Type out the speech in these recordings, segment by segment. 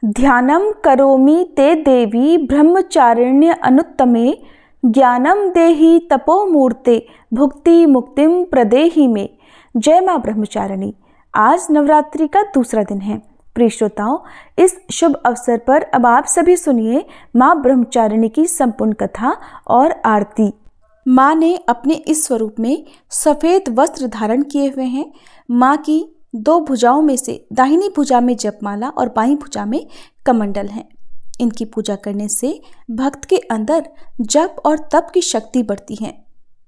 ध्यानं करोमि ते देवी ब्रह्मचारिण्य अनुत्तमे, ज्ञानम देहि तपोमूर्ते भुक्ति मुक्तिम प्रदेहि में। जय माँ ब्रह्मचारिणी। आज नवरात्रि का दूसरा दिन है। प्रिय श्रोताओं, इस शुभ अवसर पर अब आप सभी सुनिए माँ ब्रह्मचारिणी की संपूर्ण कथा और आरती। माँ ने अपने इस स्वरूप में सफेद वस्त्र धारण किए हुए हैं। माँ की दो भुजाओं में से दाहिनी भुजा में जपमाला और बाईं भुजा में कमंडल है। इनकी पूजा करने से भक्त के अंदर जप और तप की शक्ति बढ़ती है।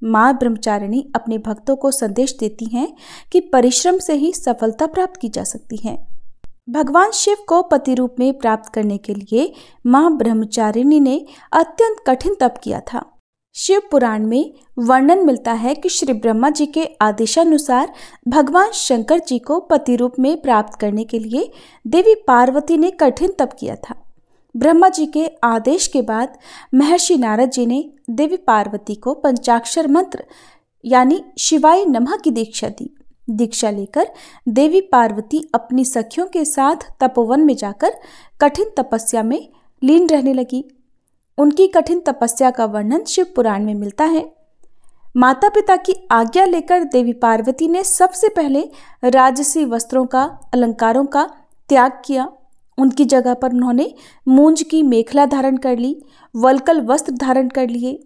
माँ ब्रह्मचारिणी अपने भक्तों को संदेश देती हैं कि परिश्रम से ही सफलता प्राप्त की जा सकती है। भगवान शिव को पति रूप में प्राप्त करने के लिए माँ ब्रह्मचारिणी ने अत्यंत कठिन तप किया था। शिव पुराण में वर्णन मिलता है कि श्री ब्रह्मा जी के आदेशानुसार भगवान शंकर जी को पति रूप में प्राप्त करने के लिए देवी पार्वती ने कठिन तप किया था। ब्रह्मा जी के आदेश के बाद महर्षि नारद जी ने देवी पार्वती को पंचाक्षर मंत्र यानी शिवाय नमः की दीक्षा दी। दीक्षा लेकर देवी पार्वती अपनी सखियों के साथ तपोवन में जाकर कठिन तपस्या में लीन रहने लगी। उनकी कठिन तपस्या का वर्णन शिव पुराण में मिलता है। माता पिता की आज्ञा लेकर देवी पार्वती ने सबसे पहले राजसी वस्त्रों का, अलंकारों का त्याग किया। उनकी जगह पर उन्होंने मूंज की मेखला धारण कर ली, वल्कल वस्त्र धारण कर लिए,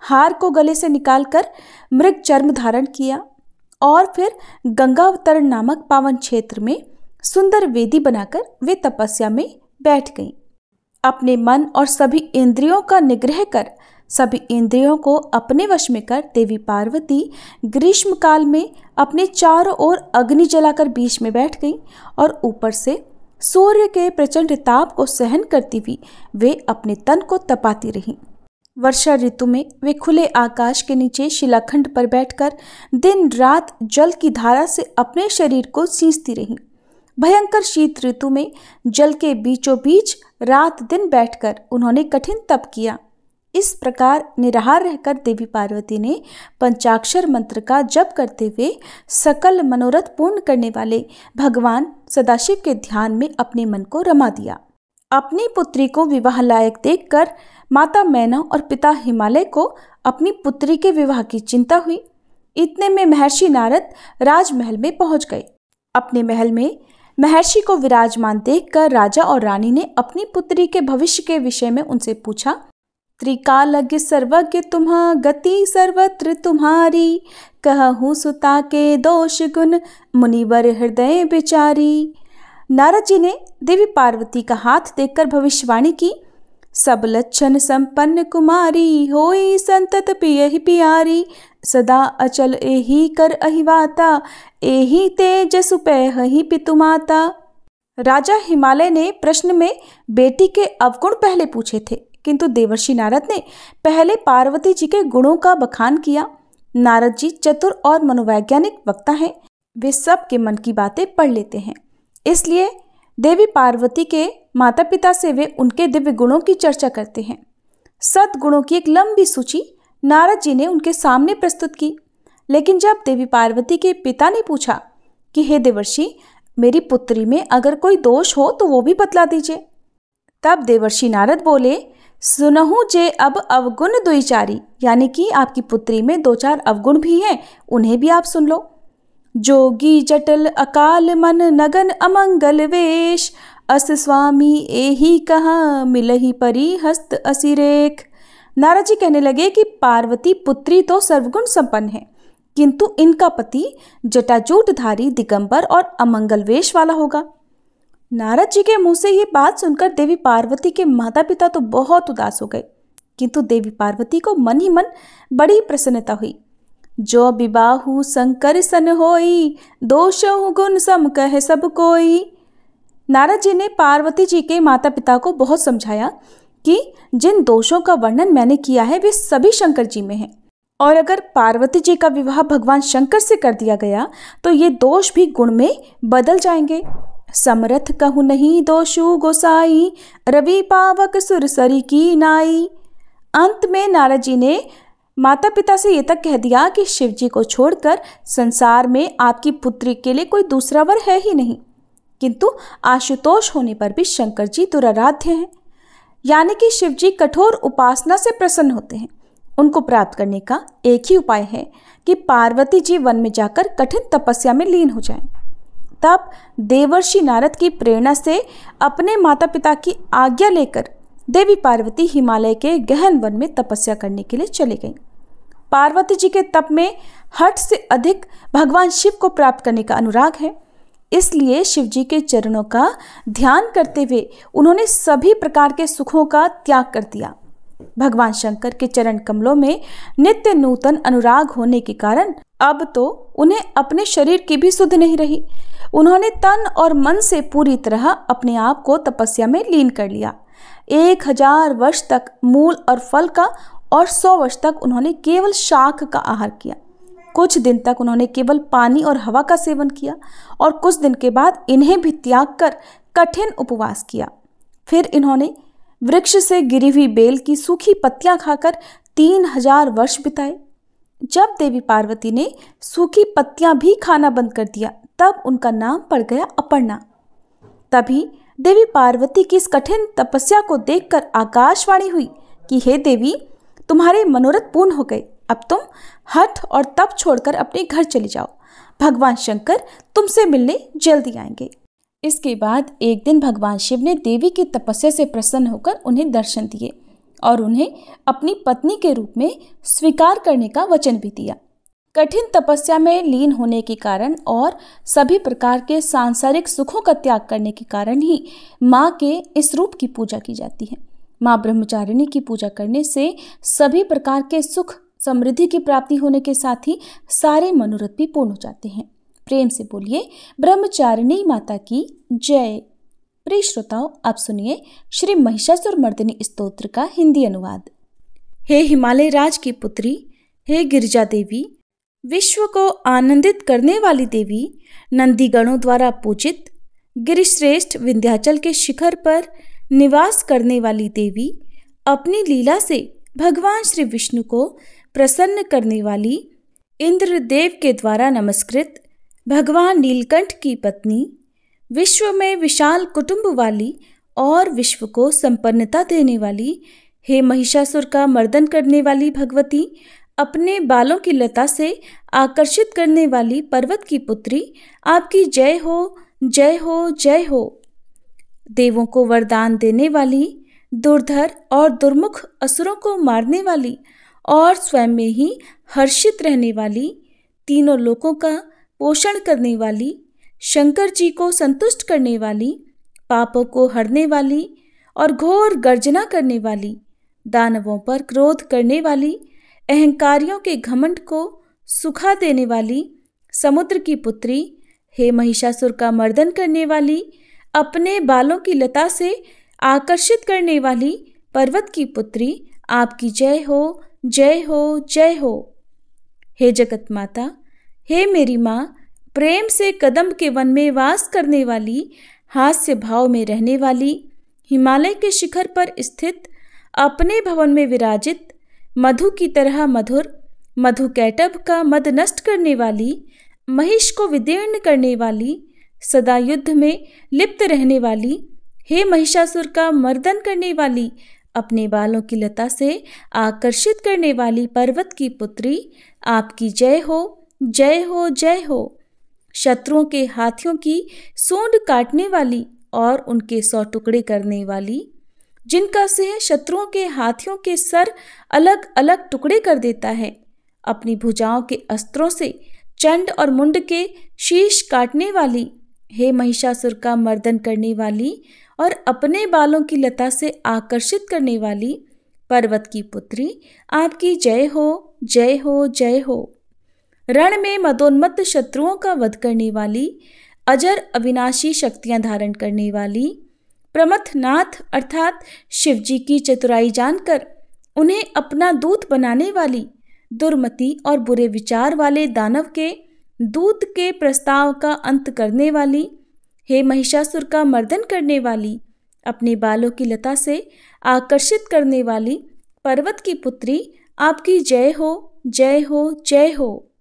हार को गले से निकालकर मृग चर्म धारण किया और फिर गंगावतरण नामक पावन क्षेत्र में सुंदर वेदी बनाकर वे तपस्या में बैठ गईं। अपने मन और सभी इंद्रियों का निग्रह कर, सभी इंद्रियों को अपने वश में कर देवी पार्वती ग्रीष्म काल में अपने चारों ओर अग्नि जलाकर बीच में बैठ गईं और ऊपर से सूर्य के प्रचंड ताप को सहन करती हुई वे अपने तन को तपाती रहीं। वर्षा ऋतु में वे खुले आकाश के नीचे शिलाखंड पर बैठकर दिन रात जल की धारा से अपने शरीर को सींचती रहीं। भयंकर शीत ऋतु में जल के बीचों बीच रात दिन बैठकर उन्होंने कठिन तप किया। इस प्रकार निराहार रहकर देवी पार्वती ने पंचाक्षर मंत्र का जप करते हुए सकल मनोरथ पूर्ण करने वाले भगवान सदाशिव के ध्यान में अपने मन को रमा दिया। अपनी पुत्री को विवाह लायक देखकर माता मैना और पिता हिमालय को अपनी पुत्री के विवाह की चिंता हुई। इतने में महर्षि नारद राजमहल में पहुंच गए। अपने महल में महर्षि को विराजमान देखकर राजा और रानी ने अपनी पुत्री के भविष्य के विषय में उनसे पूछा। त्रिकालज्ञ सर्वज्ञ तुम्हा गति सर्वत्र तुम्हारी, कहूँ सुता के दोष गुण मुनिवर हृदय बिचारी। नारद जी ने देवी पार्वती का हाथ देखकर भविष्यवाणी की। सब लक्षण संपन्न कुमारी, होई संतत पियहि प्यारी, सदा अचल एही कर अहिवाता, एही तेज सुपैहि पितुमाता। राजा हिमालय ने प्रश्न में बेटी के अवगुण पहले पूछे थे, किंतु देवर्षि नारद ने पहले पार्वती जी के गुणों का बखान किया। नारद जी चतुर और मनोवैज्ञानिक वक्ता हैं। वे सब के मन की बातें पढ़ लेते हैं। इसलिए देवी पार्वती के माता पिता से वे उनके दिव्य गुणों की चर्चा करते हैं। सद्गुणों की एक लंबी सूची नारद जी ने उनके सामने प्रस्तुत की। लेकिन जब देवी पार्वती के पिता ने पूछा कि हे देवर्षि, मेरी पुत्री में अगर कोई दोष हो तो वो भी बतला दीजिए, तब देवर्षि नारद बोले, सुनहु जे अब अवगुण दुईचारी, यानी कि आपकी पुत्री में 2-4 अवगुण भी हैं, उन्हें भी आप सुन लो। जोगी जटल अकाल मन नगन अमंगल वेश, अस स्वामी एही कहा मिलही परी हस्त असिरेख। नारद जी कहने लगे कि पार्वती पुत्री तो सर्वगुण संपन्न है, किंतु इनका पति जटाजूटधारी, दिगंबर और अमंगल वेश वाला होगा। नारद जी के मुंह से ये बात सुनकर देवी पार्वती के माता पिता तो बहुत उदास हो गए, किंतु देवी पार्वती को मन ही मन बड़ी प्रसन्नता हुई। जो विबाहु शंकर सन होई, दोषहु गुण सम कहे सब कोई। नारद जी ने पार्वती जी के माता पिता को बहुत समझाया कि जिन दोषों का वर्णन मैंने किया है वे सभी शंकर जी में हैं, और अगर पार्वती जी का विवाह भगवान शंकर से कर दिया गया तो ये दोष भी गुण में बदल जाएंगे। समरथ कहु नहीं दोषु गोसाई, रवि पावक सुरसरी की नाई। अंत में नारद जी ने माता पिता से ये तक कह दिया कि शिव जी को छोड़कर संसार में आपकी पुत्री के लिए कोई दूसरा वर है ही नहीं, किंतु आशुतोष होने पर भी शंकर जी दुराराध्य हैं, यानी कि शिव जी कठोर उपासना से प्रसन्न होते हैं। उनको प्राप्त करने का एक ही उपाय है कि पार्वती जी वन में जाकर कठिन तपस्या में लीन हो जाएं। तब देवर्षि नारद की प्रेरणा से अपने माता पिता की आज्ञा लेकर देवी पार्वती हिमालय के गहन वन में तपस्या करने के लिए चली गईं। पार्वती जी के तप में हठ से अधिक भगवान शिव को प्राप्त करने का अनुराग है, इसलिए शिव जी के चरणों का ध्यान करते हुए उन्होंने सभी प्रकार के सुखों का त्याग कर दिया। भगवान शंकर के चरण कमलों में नित्य नूतन अनुराग होने के कारण अब तो उन्हें अपने शरीर की भी सुध नहीं रही। उन्होंने तन और मन से पूरी तरह अपने आप को तपस्या में लीन कर लिया। 1000 वर्ष तक मूल और फल का और 100 वर्ष तक उन्होंने केवल शाक का आहार किया। कुछ दिन तक उन्होंने केवल पानी और हवा का सेवन किया और कुछ दिन के बाद इन्हें भी त्याग कर कठिन उपवास किया। फिर इन्होंने वृक्ष से गिरी हुई बेल की सूखी पत्तियां खाकर 3000 वर्ष बिताए। जब देवी पार्वती ने सूखी पत्तियां भी खाना बंद कर दिया, तब उनका नाम पड़ गया अपर्णा। तभी देवी पार्वती की इस कठिन तपस्या को देखकर आकाशवाणी हुई कि हे देवी, तुम्हारे मनोरथ पूर्ण हो गए। अब तुम हठ और तप छोड़कर अपने घर चले जाओ। भगवान शंकर तुमसे मिलने जल्दी आएंगे। इसके बाद एक दिन भगवान शिव ने देवी की तपस्या से प्रसन्न होकर उन्हें दर्शन दिए और उन्हें अपनी पत्नी के रूप में स्वीकार करने का वचन भी दिया। कठिन तपस्या में लीन होने के कारण और सभी प्रकार के सांसारिक सुखों का त्याग करने के कारण ही माँ के इस रूप की पूजा की जाती है। माँ ब्रह्मचारिणी की पूजा करने से सभी प्रकार के सुख समृद्धि की प्राप्ति होने के साथ ही सारे मनोरथ भी पूर्ण हो जाते हैं। प्रेम से बोलिए ब्रह्मचारिणी माता की जय। प्रिय श्रोताओं, आप सुनिए श्री महिषासुर मर्दिनी स्तोत्र का हिंदी अनुवाद। हे हिमालय राज की पुत्री, हे गिरिजा देवी, विश्व को आनंदित करने वाली देवी, नंदीगणों द्वारा पूजित गिरिश्रेष्ठ विंध्याचल के शिखर पर निवास करने वाली देवी, अपनी लीला से भगवान श्री विष्णु को प्रसन्न करने वाली, इंद्रदेव के द्वारा नमस्कृत भगवान नीलकंठ की पत्नी, विश्व में विशाल कुटुंब वाली और विश्व को संपन्नता देने वाली, हे महिषासुर का मर्दन करने वाली भगवती, अपने बालों की लता से आकर्षित करने वाली पर्वत की पुत्री, आपकी जय हो, जय हो, जय हो। देवों को वरदान देने वाली, दुर्धर और दुर्मुख असुरों को मारने वाली और स्वयं में ही हर्षित रहने वाली, तीनों लोकों का पोषण करने वाली, शंकर जी को संतुष्ट करने वाली, पापों को हरने वाली और घोर गर्जना करने वाली, दानवों पर क्रोध करने वाली, अहंकारियों के घमंड को सुखा देने वाली, समुद्र की पुत्री, हे महिषासुर का मर्दन करने वाली, अपने बालों की लता से आकर्षित करने वाली पर्वत की पुत्री, आपकी जय हो, जय हो, जय हो। हे जगत माता, हे मेरी माँ, प्रेम से कदम्ब के वन में वास करने वाली, हास्य भाव में रहने वाली, हिमालय के शिखर पर स्थित, अपने भवन में विराजित, मधु की तरह मधुर, मधु कैटभ का मद नष्ट करने वाली, महिष को विदीर्ण करने वाली, सदा युद्ध में लिप्त रहने वाली, हे महिषासुर का मर्दन करने वाली, अपने बालों की लता से आकर्षित करने वाली पर्वत की पुत्री, आपकी जय हो, जय हो, जय हो। शत्रुओं के हाथियों की सूंड काटने वाली और उनके 100 टुकड़े करने वाली, जिनका सिंह शत्रुओं के हाथियों के सर अलग अलग टुकड़े कर देता है, अपनी भुजाओं के अस्त्रों से चंड और मुंड के शीश काटने वाली, हे महिषासुर का मर्दन करने वाली और अपने बालों की लता से आकर्षित करने वाली पर्वत की पुत्री, आपकी जय हो, जय हो, जय हो। रण में मदोन्मत्त शत्रुओं का वध करने वाली, अजर अविनाशी शक्तियां धारण करने वाली, प्रमथनाथ अर्थात शिवजी की चतुराई जानकर उन्हें अपना दूत बनाने वाली, दुर्मति और बुरे विचार वाले दानव के दूत के प्रस्ताव का अंत करने वाली, हे महिषासुर का मर्दन करने वाली, अपने बालों की लता से आकर्षित करने वाली पर्वत की पुत्री, आपकी जय हो, जय हो, जय हो।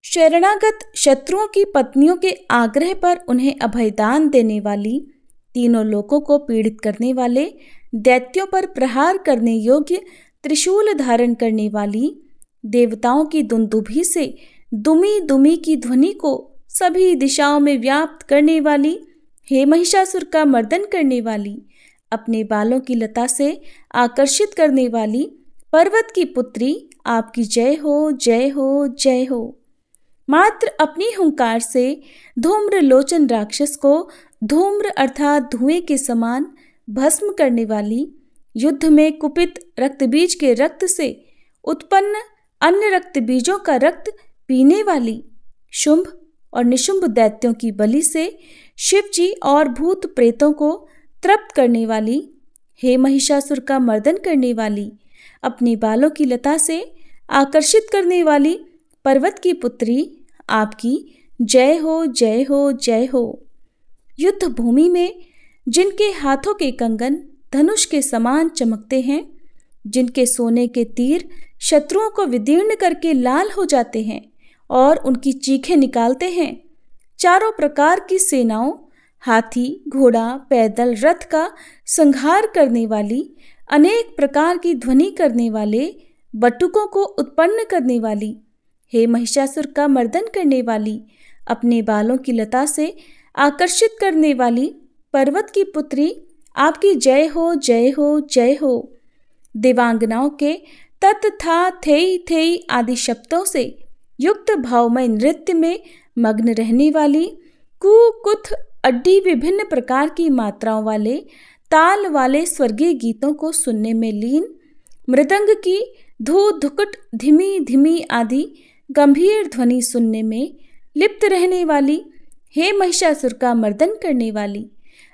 शरणागत शत्रुओं की पत्नियों के आग्रह पर उन्हें अभयदान देने वाली, तीनों लोगों को पीड़ित करने वाले, दैत्यों पर प्रहार करने योग्य त्रिशूल धारण करने वाली, देवताओं की दुंदुभी से दुमी दुमी की ध्वनि को सभी दिशाओं में व्याप्त करने वाली, हे महिषासुर का मर्दन करने वाली, अपने बालों की लता से आकर्षित करने वाली, पर्वत की पुत्री, आपकी जय हो, जय हो, जय हो। मात्र अपनी हुंकार से धूम्र लोचन राक्षस को धूम्र अर्थात धुएं के समान भस्म करने वाली, युद्ध में कुपित रक्तबीज के रक्त से उत्पन्न अन्य रक्त बीजों का रक्त पीने वाली, शुंभ और निशुंभ दैत्यों की बलि से शिव जी और भूत प्रेतों को तृप्त करने वाली, हे महिषासुर का मर्दन करने वाली, अपने बालों की लता से आकर्षित करने वाली, पर्वत की पुत्री, आपकी जय हो, जय हो, जय हो। युद्ध भूमि में जिनके हाथों के कंगन धनुष के समान चमकते हैं, जिनके सोने के तीर शत्रुओं को विदीर्ण करके लाल हो जाते हैं और उनकी चीखें निकालते हैं, चारों प्रकार की सेनाओं, हाथी, घोड़ा, पैदल, रथ का संहार करने वाली, अनेक प्रकार की ध्वनि करने वाले, बटुकों को उत्पन्न करने वाली, हे महिषासुर का मर्दन करने वाली, अपने बालों की लता से आकर्षित करने वाली, पर्वत की पुत्री, आपकी जय हो, जय हो, जय हो। देवांगनाओं के तत् था थेई थेई आदि शब्दों से युक्त भावमय नृत्य में मग्न रहने वाली, कु कुथ अड्डी विभिन्न प्रकार की मात्राओं वाले, ताल वाले स्वर्गीय गीतों को सुनने में लीन, मृदंग की धू धुकुट धीमी धीमी आदि गंभीर ध्वनि सुनने में लिप्त रहने वाली, हे महिषासुर का मर्दन करने वाली,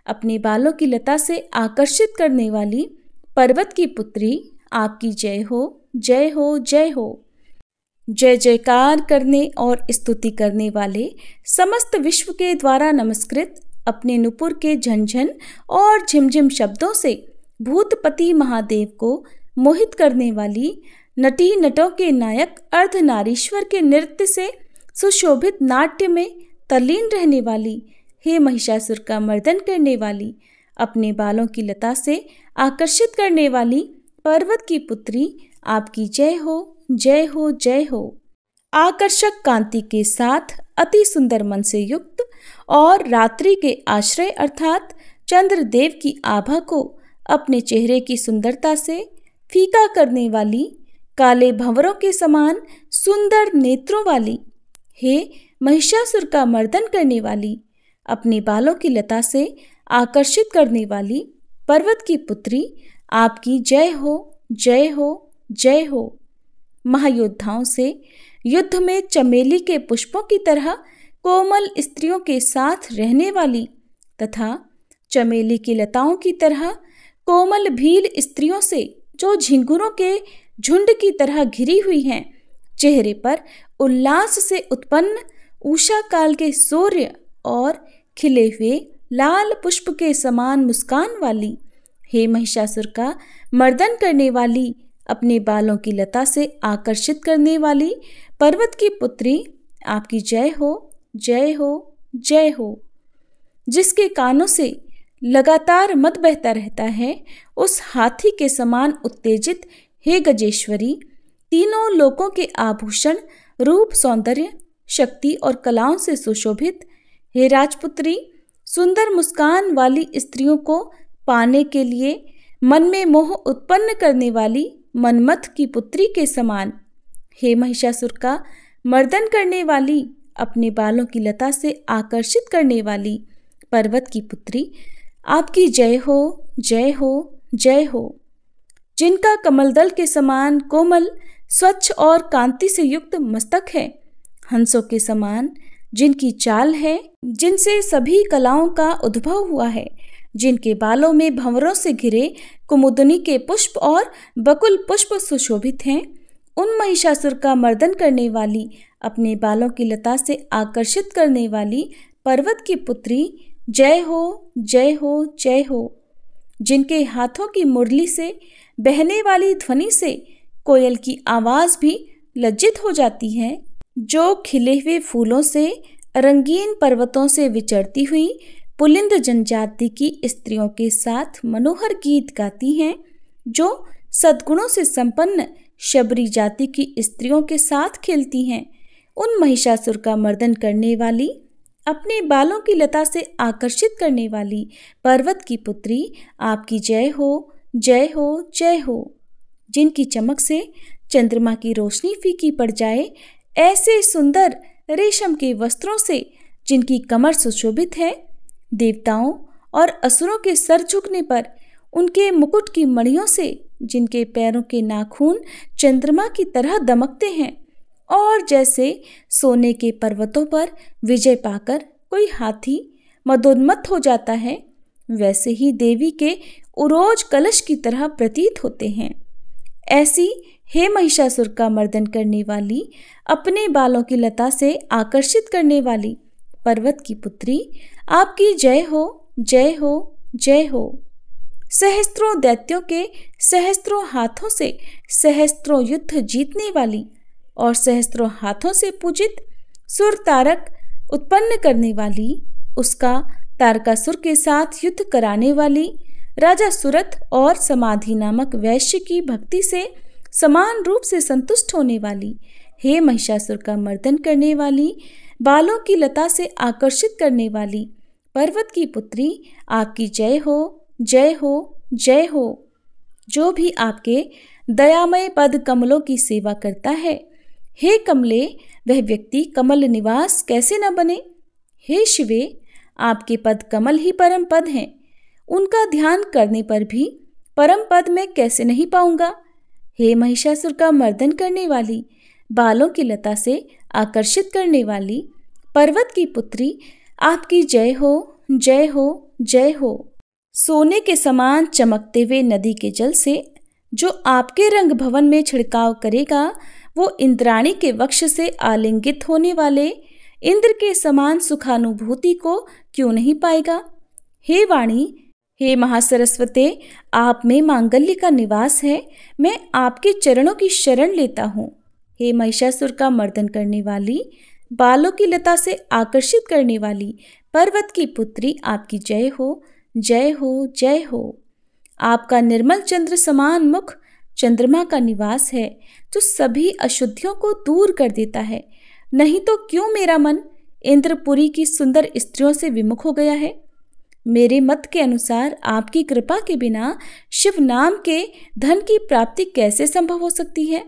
अपने बालों की लता से आकर्षित करने वाली, पर्वत की पुत्री, आपकी जय हो, जय हो, जय हो। जय जयकार करने और स्तुति करने वाले, समस्त विश्व के द्वारा नमस्कृत, अपने नुपुर के झंझन और झिमझिम शब्दों से भूतपति महादेव को मोहित करने वाली, नटी नटों के नायक अर्धनारीश्वर के नृत्य से सुशोभित नाट्य में तल्लीन रहने वाली, हे महिषासुर का मर्दन करने वाली, अपने बालों की लता से आकर्षित करने वाली, पर्वत की पुत्री, आपकी जय हो, जय हो, जय हो। आकर्षक कांति के साथ अति सुंदर मन से युक्त और रात्रि के आश्रय अर्थात चंद्रदेव की आभा को अपने चेहरे की सुंदरता से फीका करने वाली, काले भंवरों के समान सुंदर नेत्रों वाली, हे महिषासुर का मर्दन करने वाली, अपने बालों की लता से आकर्षित करने वाली, पर्वत की पुत्री, आपकी जय हो, जय हो, जय हो। महायोद्धाओं से युद्ध में चमेली के पुष्पों की तरह कोमल स्त्रियों के साथ रहने वाली तथा चमेली की लताओं की तरह कोमल भील स्त्रियों से जो झिंगुरों के झुंड की तरह घिरी हुई हैं, चेहरे पर उल्लास से उत्पन्न उषा काल के सूर्य और खिले हुए लाल पुष्प के समान मुस्कान वाली, हे महिषासुर का मर्दन करने वाली, अपने बालों की लता से आकर्षित करने वाली, पर्वत की पुत्री, आपकी जय हो, जय हो, जय हो। जिसके कानों से लगातार मद बहता रहता है, उस हाथी के समान उत्तेजित, हे गजेश्वरी, तीनों लोकों के आभूषण, रूप, सौंदर्य, शक्ति और कलाओं से सुशोभित, हे राजपुत्री, सुंदर मुस्कान वाली स्त्रियों को पाने के लिए मन में मोह उत्पन्न करने वाली मनमथ की पुत्री के समान, हे महिषासुर का मर्दन करने वाली, अपने बालों की लता से आकर्षित करने वाली, पर्वत की पुत्री, आपकी जय हो, जय हो, जय हो। जिनका कमलदल के समान कोमल, स्वच्छ और कांति से युक्त मस्तक है, हंसों के समान जिनकी चाल है, जिनसे सभी कलाओं का उद्भव हुआ है, जिनके बालों में भंवरों से घिरे कुमुदनी के पुष्प और बकुल पुष्प सुशोभित हैं, उन महिषासुर का मर्दन करने वाली, अपने बालों की लता से आकर्षित करने वाली, पर्वत की पुत्री, जय हो, जय हो, जय हो। जिनके हाथों की मुरली से बहने वाली ध्वनि से कोयल की आवाज भी लज्जित हो जाती है, जो खिले हुए फूलों से रंगीन पर्वतों से विचरती हुई पुलिंद जनजाति की स्त्रियों के साथ मनोहर गीत गाती हैं, जो सद्गुणों से संपन्न शबरी जाति की स्त्रियों के साथ खेलती हैं, उन महिषासुर का मर्दन करने वाली, अपने बालों की लता से आकर्षित करने वाली पर्वत की पुत्री, आपकी जय हो, जय हो, जय हो। जिनकी चमक से चंद्रमा की रोशनी फीकी पड़ जाए, ऐसे सुंदर रेशम के वस्त्रों से जिनकी कमर सुशोभित है, देवताओं और असुरों के सर झुकने पर उनके मुकुट की मणियों से जिनके पैरों के नाखून चंद्रमा की तरह दमकते हैं, और जैसे सोने के पर्वतों पर विजय पाकर कोई हाथी मदोन्मत्त हो जाता है, वैसे ही देवी के उरोज कलश की तरह प्रतीत होते हैं। ऐसी हे महिषासुर का मर्दन करने वाली, अपने बालों की लता से आकर्षित करने वाली पर्वत की पुत्री, आपकी जय हो, जय हो, जय हो। सहस्त्रों दैत्यों के सहस्त्रों हाथों से सहस्त्रों युद्ध जीतने वाली और सहस्त्रों हाथों से पूजित सुर तारक उत्पन्न करने वाली, उसका तारकासुर के साथ युद्ध कराने वाली, राजा सुरथ और समाधि नामक वैश्य की भक्ति से समान रूप से संतुष्ट होने वाली, हे महिषासुर का मर्दन करने वाली, बालों की लता से आकर्षित करने वाली पर्वत की पुत्री, आपकी जय हो, जय हो, जय हो। जो भी आपके दयामय पद कमलों की सेवा करता है, हे कमले, वह व्यक्ति कमल निवास कैसे न बने। हे शिवे, आपके पद कमल ही परम पद हैं, उनका ध्यान करने पर भी परम पद मैं कैसे नहीं पाऊंगा। हे महिषासुर का मर्दन करने वाली, बालों की लता से आकर्षित करने वाली पर्वत की पुत्री, आपकी जय हो, जय हो, जय हो। सोने के समान चमकते हुए नदी के जल से जो आपके रंग भवन में छिड़काव करेगा, वो इंद्राणी के वक्ष से आलिंगित होने वाले इंद्र के समान सुखानुभूति को क्यों नहीं पाएगा। हे वाणी, हे महासरस्वते, आप में मांगल्य का निवास है, मैं आपके चरणों की शरण लेता हूँ। हे महिषासुर का मर्दन करने वाली, बालों की लता से आकर्षित करने वाली पर्वत की पुत्री, आपकी जय हो, जय हो, जय हो। आपका निर्मल चंद्र समान मुख चंद्रमा का निवास है, जो सभी अशुद्धियों को दूर कर देता है। नहीं तो क्यों मेरा मन इंद्रपुरी की सुंदर स्त्रियों से विमुख हो गया है। मेरे मत के अनुसार आपकी कृपा के बिना शिव नाम के धन की प्राप्ति कैसे संभव हो सकती है।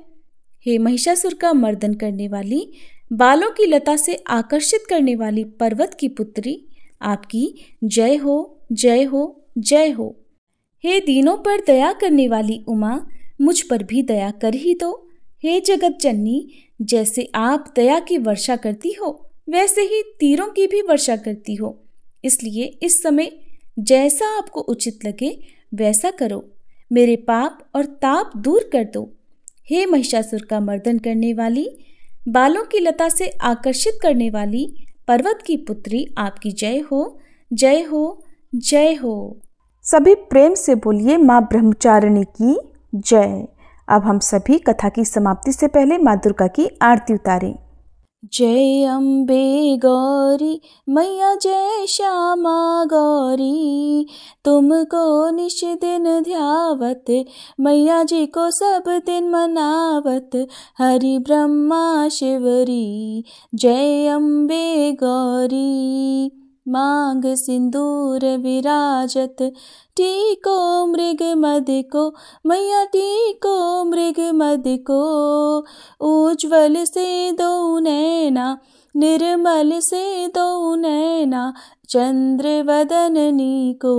हे महिषासुर का मर्दन करने वाली, बालों की लता से आकर्षित करने वाली पर्वत की पुत्री, आपकी जय हो, जय हो, जय हो। हे दीनों पर दया करने वाली उमा, मुझ पर भी दया कर ही दो। हे जगत जननी, जैसे आप दया की वर्षा करती हो, वैसे ही तीरों की भी वर्षा करती हो, इसलिए इस समय जैसा आपको उचित लगे वैसा करो, मेरे पाप और ताप दूर कर दो। हे महिषासुर का मर्दन करने वाली, बालों की लता से आकर्षित करने वाली पर्वत की पुत्री, आपकी जय हो, जय हो, जय हो। सभी प्रेम से बोलिए माँ ब्रह्मचारिणी की जय। अब हम सभी कथा की समाप्ति से पहले माँ दुर्गा की आरती उतारें। जय अम्बे गौरी मैया, जय श्यामा गौरी, तुमको निश दिन ध्यावत, मैया जी को सब दिन मनावत, हरि ब्रह्मा शिवरी। जय अम्बे गौरी, मांग सिंदूर विराजत, टीको मृग मद को, मैया टीको मृग मद को, उज्ज्वल से दो नैना, निर्मल से दो नैना, चंद्र वदननी को।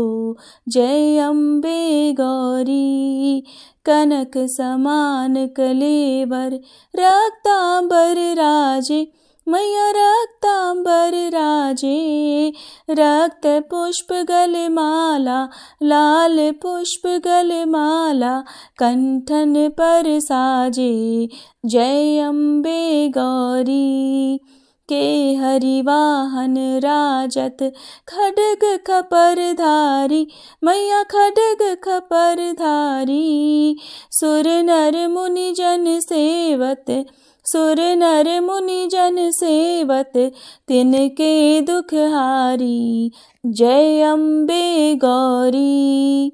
जय अम्बे गौरी, कनक समान कलेवर, रक्तांबर राजे, मैया रक्तांबर राजे, रक्त पुष्प गलमाला, लाल पुष्प गलमाला, कंठन पर साजे। जय अम्बे गौरी, के हरिवाहन राजत, खड्ग खपर धारी, मैया खड्ग खपर धारी, सुर नर मुनि जन सेवत, सुर नर मुनि जन सेवत तिनके दुख हारी। जय अम्बे गौरी।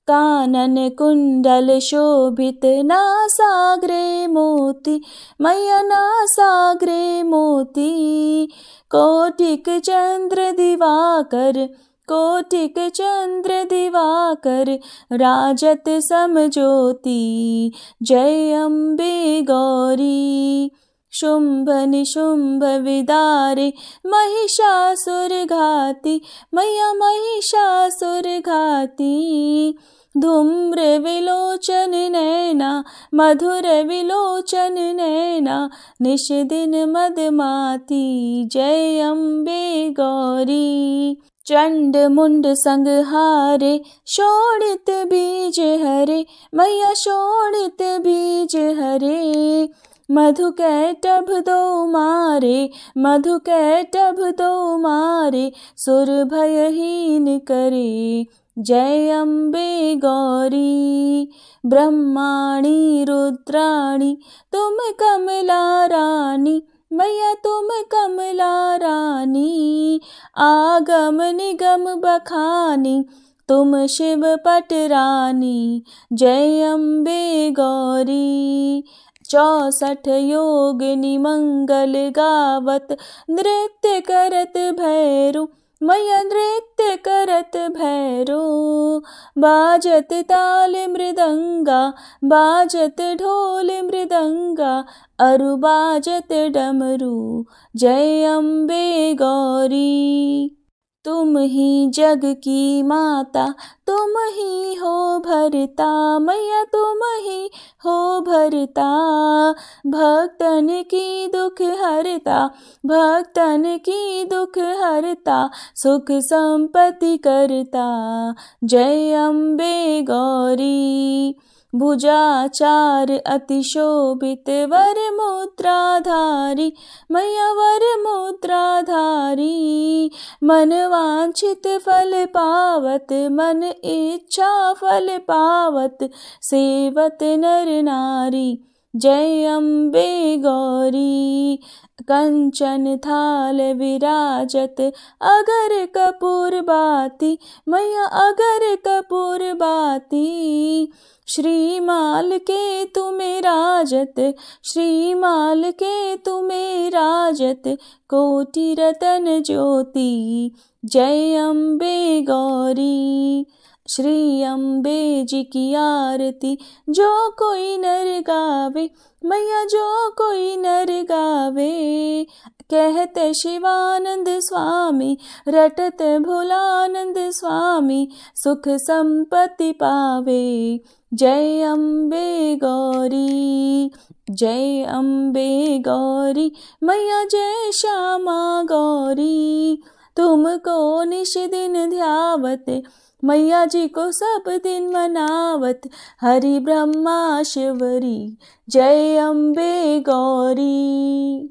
कानन कुंडल शोभित नासाग्रे मोती, मैया नासाग्रे मोती। कोटिक चंद्र दिवाकर, कोटिक चंद्र दिवाकर, राजत समज्योति। जय अम्बे गौरी। शुंभ निशुंभ विदारे महिषासुर घाती, मैया महिषासुर घाती। धूम्र विलोचन नैना, मधुर विलोचन नैना, निश दिन मदमाती। जय अम्बे गौरी। चंड मुंड संहारे, शोणित बीज हरे, मैया शोणित बीज हरे। मधु कैटभ दो मारे, मधु कैटभ दो मारे, सुर भयहीन करे। जय अम्बे गौरी। ब्रह्माणी रुद्राणी तुम कमला रानी, मैया तुम कमला रानी। आगम निगम बखानी, तुम शिव पटरानी। जय अम्बे गौरी। 64 योगिनी मंगल गावत, नृत्य करत भैरू, मैया नृत्य करत भैरू। बाजत ताल मृदंगा, बाजत ढोल मृदंगा, अरु बाजत डमरू। जय अम्बे गौरी। तुम ही जग की माता, तुम ही हो भरता, मैया तुम ही हो भरता। भक्तन की दुख हरता, भक्तन की दुख हरता, सुख संपत्ति करता। जय अम्बे गौरी। भुजाचार अति शोभित वर मुद्राधारी, मैया वर मुद्राधारी। मन वांछित फल पावत, मन इच्छा फल पावत, सेवत नर नारी। जय अम्बे गौरी। कंचन थाल विराजत, अगर कपूर बाती, मैया अगर कपूर बाती। श्रीमाल के तुम्हें राजत, श्रीमाल के तुम्हें राजत, कोटि रतन ज्योति। जय अम्बे गौरी। श्री अम्बे जी की आरती जो कोई नर गावे, मैया जो कोई नर गावे। कहते शिवानंद स्वामी, रटत भोलानंद स्वामी, सुख संपत्ति पावे। जय अम्बे गौरी। जय अम्बे गौरी, मैया जय श्यामा गौरी। तुमको निश दिन ध्यावत, मैया जी को सब दिन मनावत, हरि ब्रह्मा शिवरी। जय अम्बे गौरी।